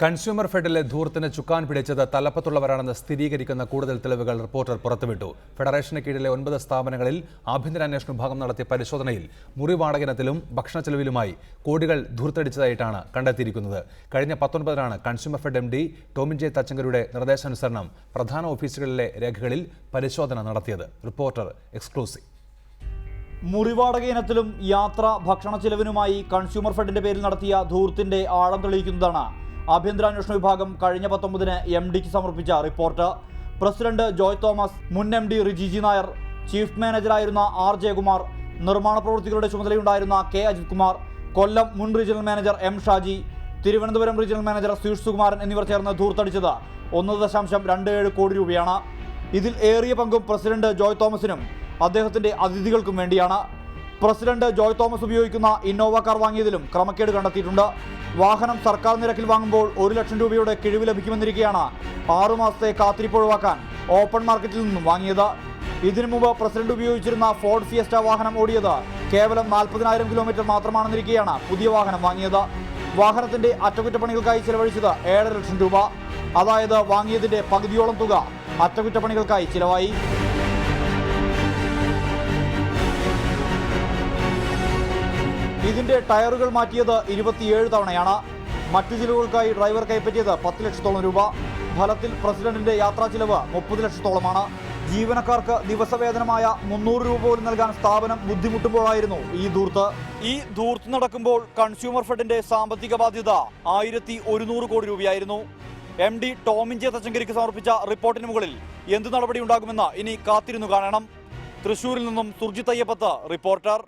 Consumer ഫെഡിലെ ധൂർത്തിന് ചുക്കാൻ പിടിച്ചത് തലപ്പത്തുള്ളവരാണെന്ന് സ്ഥിരീകരിക്കുന്ന കൂടുതൽ തെളിവുകൾ റിപ്പോർട്ടർ പുറത്തുവിട്ടു. ഫെഡറേഷന് കീഴിലെ 9 സ്ഥാപനങ്ങളിൽ ആഭ്യന്തര അന്വേഷണ വിഭാഗം നടത്തിയ പരിശോധനയിൽ മുറി വാടകയിനത്തിലും ഭക്ഷണ ചെലവിലുമായി കോടികൾ ധൂർത്തടിച്ചതായിട്ടാണ് കണ്ടെത്തിയിരിക്കുന്നത്. കഴിഞ്ഞ 19-നാണ് consumer fed MD Tomin J തച്ചങ്കരുടെ നിർദ്ദേശാനുസരണം പ്രധാന ഓഫീസുകളിലെ രേഖകളിൽ പരിശോധന നടത്തിയത്. Reporter exclusive. മുറിവാടക ഇനത്തിലും യാത്ര ഭക്ഷണ ചെലവിനുമായി കൺസ്യൂമർ ഫെഡിന്റെ പേരിൽ നടത്തിയ ധൂർത്തിന്റെ ആഴം തെളിയിക്കുന്നതാണ് ആഭ്യന്തരാന്വേഷണ വിഭാഗം കഴിഞ്ഞ 19-ന് MDക്ക് സമർപ്പിച്ച റിപ്പോർട്ട്. പ്രസിഡന്റ് ജോയ് തോമസ്, മുൻ MD റിജിജി നായർ, ചീഫ് മാനേജറായിരുന്ന R ജയകുമാർ, നിർമ്മാണ പ്രവൃത്തികളുടെ ചുമതലയുണ്ടായിരുന്ന K അജിത് കുമാർ, കൊല്ലം മുൻ regional manager M Shaji, Thiruvananthapuram regional manager Sush Sukumaran എന്നിവർ ചേർന്ന് ധൂർത്തടിച്ചത് 1.27 കോടി രൂപയാണ്. ഇതിൽ ഏറിയ പങ്കും പ്രസിഡന്റ് ജോയ് തോമസിനും അദ്ദേഹത്തിന്റെ അതിഥികൾക്കും വേണ്ടിയാണ്. പ്രസിഡന്റ് ജോയ് തോമസ് ഉപയോഗിക്കുന്ന ഇന്നോവ കാർ വാങ്ങിയതിലും ക്രമക്കേട് കണ്ടെത്തിയിട്ടുണ്ട്. വാഹനം സർക്കാർ നിരക്കിൽ വാങ്ങുമ്പോൾ 1 ലക്ഷം രൂപയുടെ കിഴിവ് ലഭിക്കുമെന്നിരിക്കെയാണ് 6 മാസത്തെ കാത്തിരിപ്പ് ഒഴിവാക്കാൻ ഓപ്പൺ മാർക്കറ്റിൽ നിന്നും വാങ്ങിയത്. ഇതിനു മുമ്പ് പ്രസിഡന്റ് ഉപയോഗിച്ചിരുന്ന ഫോർഡ് ഫിയസ്റ്റ വാഹനം ഓടിയത് കേവലം 40,000 കിലോമീറ്റർ മാത്രമാണെന്നിരിക്കെയാണ് പുതിയ വാഹനം വാങ്ങിയത്. വാഹനത്തിന്റെ അറ്റകുറ്റപ്പണികൾക്കായി ചെലവഴിച്ചത് 7.5 ലക്ഷം രൂപ. അതായത് വാങ്ങിയതിന്റെ പകുതിയോളം തുക അറ്റകുറ്റപ്പണികൾക്കായി ചിലവായി. ഇതിന്റെ ടയറുകൾ മാറ്റിയത് 27 തവണയാണ്. മറ്റു ചിലവുകൾക്കായി ഡ്രൈവർ കൈപ്പറ്റിയത് 10 ലക്ഷത്തോളം രൂപ. ഫലത്തിൽ പ്രസിഡന്റിന്റെ യാത്രാ ചിലവ് 30 ലക്ഷത്തോളമാണ്. ജീവനക്കാർക്ക് ദിവസവേതനമായ 300 രൂപ പോലും നൽകാൻ സ്ഥാപനം ബുദ്ധിമുട്ടുമ്പോഴായിരുന്നു ഈ ധൂർത്ത്. ഈ ധൂർത്ത് നടക്കുമ്പോൾ കൺസ്യൂമർ ഫെഡിന്റെ സാമ്പത്തിക ബാധ്യത 1100 കോടി രൂപയായിരുന്നു. MD ടോമിൻ ജെ തച്ചങ്കരിക്ക് സമർപ്പിച്ച റിപ്പോർട്ടിന് മുകളിൽ എന്ത് നടപടി ഉണ്ടാകുമെന്ന് ഇനി കാത്തിരുന്നു കാണണം. തൃശൂരിൽ നിന്നും സുർജിത് അയ്യപ്പത്ത്, റിപ്പോർട്ടർ.